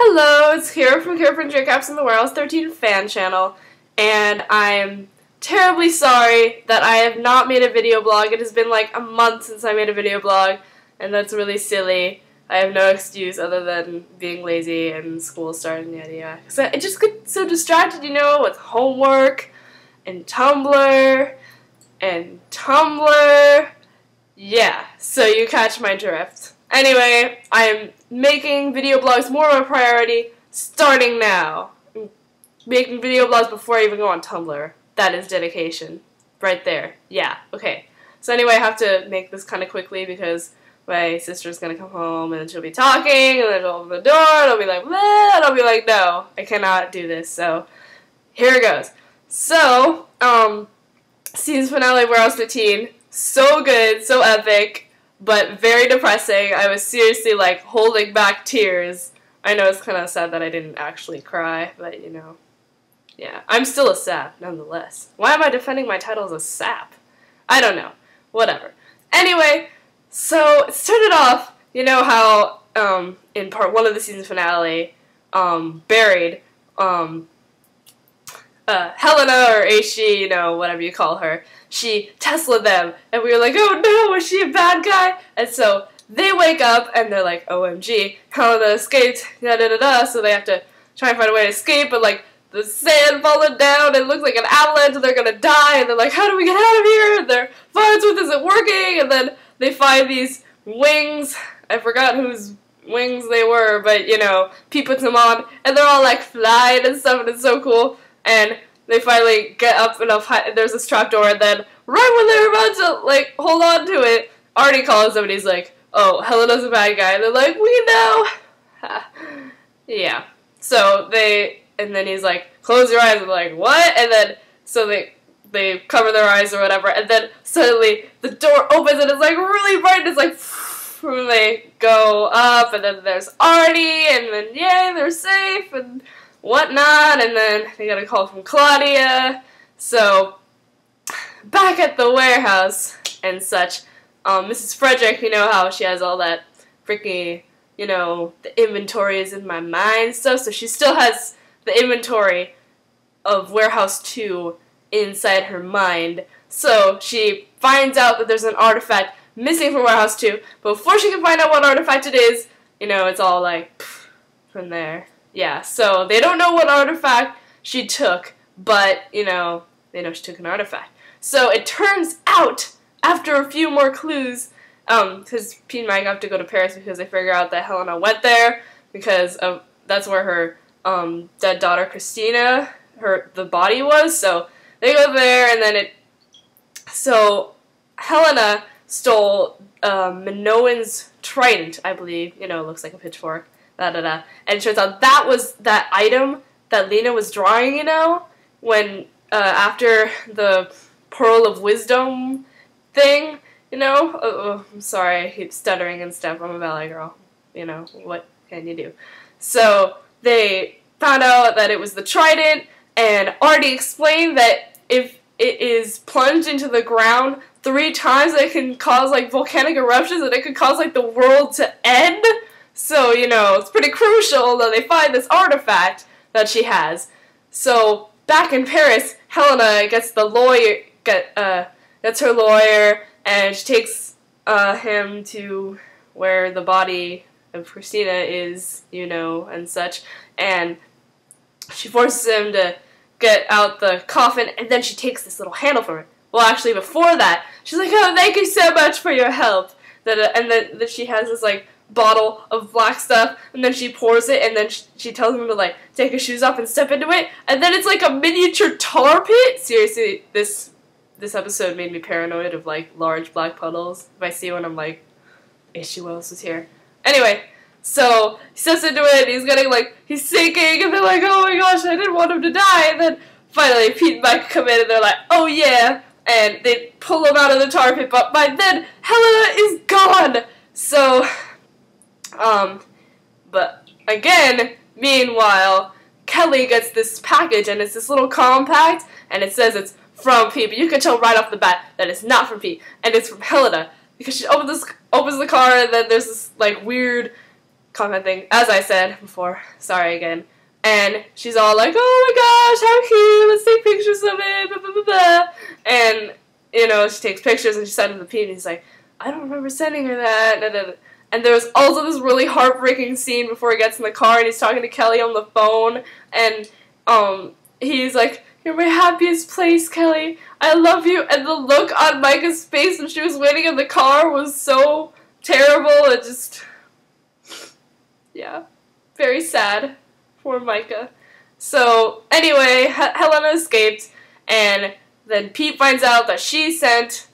Hello, it's Kira from Kira from Caps in the Warehouse 13 fan channel, and I'm terribly sorry that I have not made a video blog. It has been like a month since I made a video blog, and that's really silly. I have no excuse other than being lazy and school starting, yada yada. So I just get so distracted, you know, with homework and Tumblr and Tumblr. Yeah, so you catch my drift. Anyway, I am making video blogs more of a priority starting now. I'm making video blogs before I even go on Tumblr. That is dedication. Right there. Yeah, okay. So anyway, I have to make this kind of quickly because my sister's going to come home and she'll be talking and then she'll open the door and I'll be like, bleh, and I'll be like, no, I cannot do this. So here it goes. So, season finale Warehouse 13. So good, so epic, but very depressing. I was seriously like holding back tears. I know it's kind of sad that I didn't actually cry, but you know, yeah. I'm still a sap, nonetheless. Why am I defending my title as a sap? I don't know. Whatever. Anyway, so it started off, you know how in part 1 of the season finale, Buried, Helena, or Aishi, you know, whatever you call her, she Tesla them, and we were like, oh no, was she a bad guy? And so they wake up, and they're like, OMG, Helena escaped, da-da-da-da, so they have to try and find a way to escape, but like, the sand falling down, it looks like an avalanche, and they're gonna die, and they're like, how do we get out of here? And their Firesmith isn't working, and then they find these wings, I forgot whose wings they were, but you know, Pete puts them on, and they're all like flying and stuff, and it's so cool. And they finally get up enough high, there's this trapdoor, and then right when they're about to, like, hold on to it, Artie calls them, and he's like, oh, Helena's a bad guy, and they're like, we know! Yeah. So and then he's like, close your eyes, and they're like, what? And then, so they cover their eyes or whatever, and then suddenly the door opens, and it's, like, really bright, and it's like, and they go up, and then there's Artie, and then, yay, they're safe, and whatnot, and then they got a call from Claudia. So back at the warehouse and such, Mrs. Frederick, you know how she has all that freaking, you know, the inventory is in my mind stuff, so she still has the inventory of Warehouse 2 inside her mind. So she finds out that there's an artifact missing from Warehouse 2, but before she can find out what artifact it is, you know, it's all like, from there. Yeah, so they don't know what artifact she took, but, you know, they know she took an artifact. So it turns out, after a few more clues, because Pete and Mike have to go to Paris because they figure out that Helena went there, because that's where her dead daughter Christina, the body was, so they go there, and then so Helena stole Minoan's trident, I believe, you know, it looks like a pitchfork. And it turns out that was that item that Lena was drawing, you know, when, after the Pearl of Wisdom thing, you know. Oh, I'm sorry, I keep stuttering and stuff. I'm a ballet girl, you know, what can you do? So they found out that it was the trident, and Artie explained that if it is plunged into the ground 3 times, it can cause, like, volcanic eruptions, and it could cause, like, the world to end. So, you know, it's pretty crucial that they find this artifact that she has. So, back in Paris, Helena gets the lawyer, gets her lawyer, and she takes him to where the body of Christina is, you know, and such, and she forces him to get out the coffin, and then she takes this little handle from it. Well, actually, before that, she's like, oh, thank you so much for your help. And then she has this, like, bottle of black stuff, and then she pours it, and then she tells him to, like, take his shoes off and step into it, and then it's like a miniature tar pit. Seriously, this episode made me paranoid of, like, large black puddles. If I see one, I'm like, issue else is here. Anyway, so he steps into it, and he's getting, like, he's sinking, and they're like, oh my gosh, I didn't want him to die, and then finally Pete and Mike come in, and they're like, oh yeah, and they pull him out of the tar pit, but by then, Helena is gone! So but again, meanwhile, Kelly gets this package, and it's this little compact, and it says it's from Pete, but you can tell right off the bat that it's not from Pete, and it's from Helena, because she opens the car, and then there's this, like, weird comment thing, as I said before. Sorry again. And she's all like, oh my gosh, how cute, let's take pictures of it, blah, blah, blah, blah. And, you know, she takes pictures and she sends him the Pete, and he's like, I don't remember sending her that. And there was also this really heartbreaking scene before he gets in the car and he's talking to Kelly on the phone, and he's like, you're my happiest place, Kelly. I love you. And the look on Micah's face when she was waiting in the car was so terrible. It just, yeah, very sad for Micah. So anyway, Helena escaped, and then Pete finds out that she sent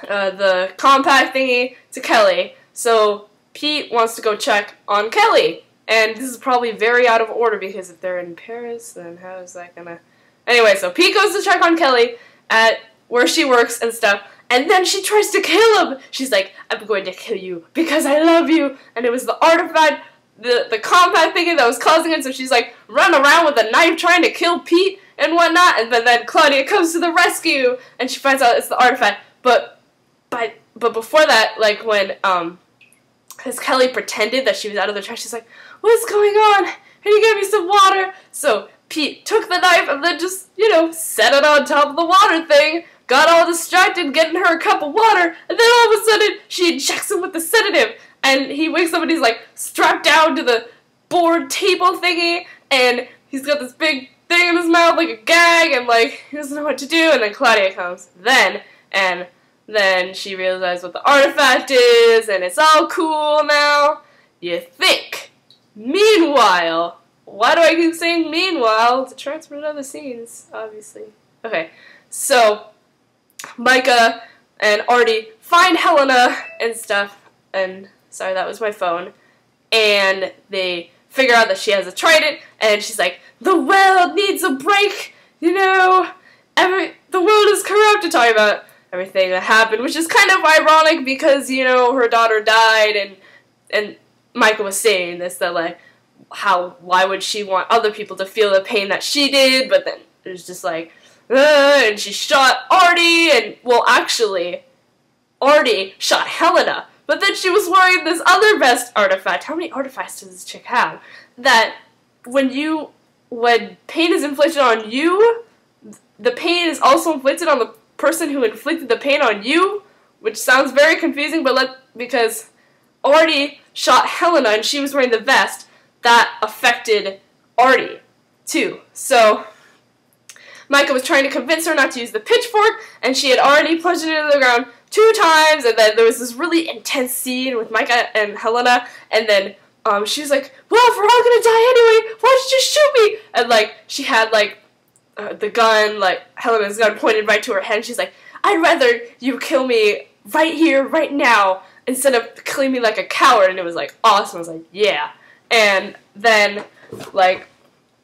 the compact thingy to Kelly. So Pete wants to go check on Kelly. And this is probably very out of order because if they're in Paris, then how is that gonna... Anyway, so Pete goes to check on Kelly at where she works and stuff, and then she tries to kill him. She's like, I'm going to kill you because I love you. And it was the artifact, the compact thingy that was causing it, so she's like running around with a knife trying to kill Pete and whatnot, and then Claudia comes to the rescue, and she finds out it's the artifact. But before that, like when because Kelly pretended that she was out of the trash, she's like, what's going on? Can you give me some water? So Pete took the knife and then just, you know, set it on top of the water thing, got all distracted getting her a cup of water, and then all of a sudden she injects him with the sedative, and he wakes up and he's like strapped down to the board table thingy, and he's got this big thing in his mouth like a gag, and like he doesn't know what to do, and then Claudia comes and then she realizes what the artifact is, and it's all cool now, you think. Meanwhile, why do I keep saying meanwhile? To transfer to other scenes, obviously. Okay, so Micah and Artie find Helena and stuff, and sorry, that was my phone, and they figure out that she has a trident, and she's like, the world needs a break, you know, the world is corrupt, to talk about everything that happened, which is kind of ironic because, you know, her daughter died, and Micah was saying this, that like, why would she want other people to feel the pain that she did, but then it was just like, and she shot Artie, and, well, actually, Artie shot Helena, but then she was wearing this other vest artifact. How many artifacts does this chick have? That when pain is inflicted on you, the pain is also inflicted on the person who inflicted the pain on you, which sounds very confusing, but because Artie shot Helena and she was wearing the vest, that affected Artie too. So Micah was trying to convince her not to use the pitchfork, and she had already plunged it into the ground 2 times, and then there was this really intense scene with Micah and Helena, and then she was like, well, if we're all gonna die anyway, why don't you just shoot me? And like, she had like the gun, like Helena's gun pointed right to her head, and she's like, I'd rather you kill me right here, right now, instead of killing me like a coward. And it was like awesome. I was like, yeah. And then like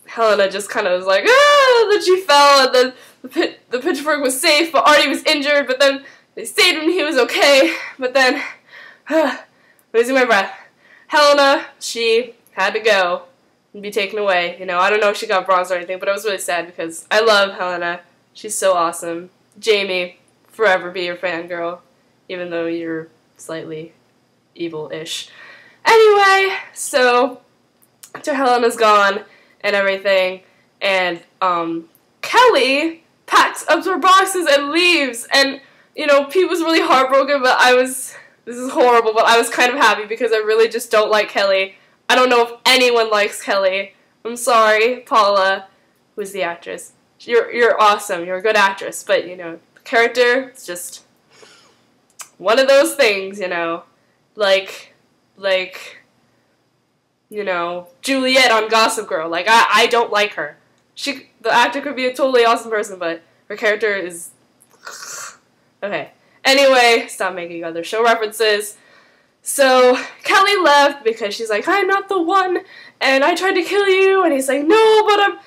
Helena just kind of was like, ah, then she fell, and then the pitchfork was safe, but Artie was injured, but then they saved him, he was okay, but then losing my breath. Helena, she had to go and be taken away. You know, I don't know if she got bronze or anything, but I was really sad because I love Helena. She's so awesome. Jamie, forever be your fangirl, even though you're slightly evil-ish. Anyway, so after Helena's gone and everything, and Kelly packs up her boxes and leaves, and you know, Pete was really heartbroken, but this is horrible, but I was kind of happy because I really just don't like Kelly. I don't know if anyone likes Kelly. I'm sorry, Paula, who's the actress. You're awesome, you're a good actress, but you know, the character, it's just one of those things, you know, like, you know, Juliet on Gossip Girl. Like, I don't like her. The actor could be a totally awesome person, but her character is... Okay. Anyway, stop making other show references. So, Kelly left because she's like, I'm not the one, and I tried to kill you, and he's like, no, but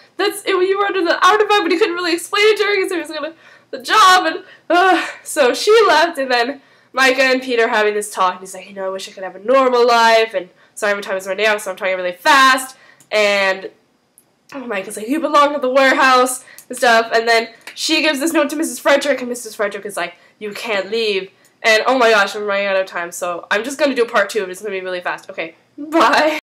you were under the artifact, but he couldn't really explain it to her because he was gonna the job, and so she left, and then Micah and Peter having this talk, and he's like, you know, I wish I could have a normal life, and sorry, my time is running out, so I'm talking really fast, and Micah's like, you belong at the warehouse, and stuff, and then she gives this note to Mrs. Frederick, and Mrs. Frederick is like, you can't leave, And oh my gosh, I'm running out of time, so I'm just gonna do part 2, but it's gonna be really fast. Okay, bye!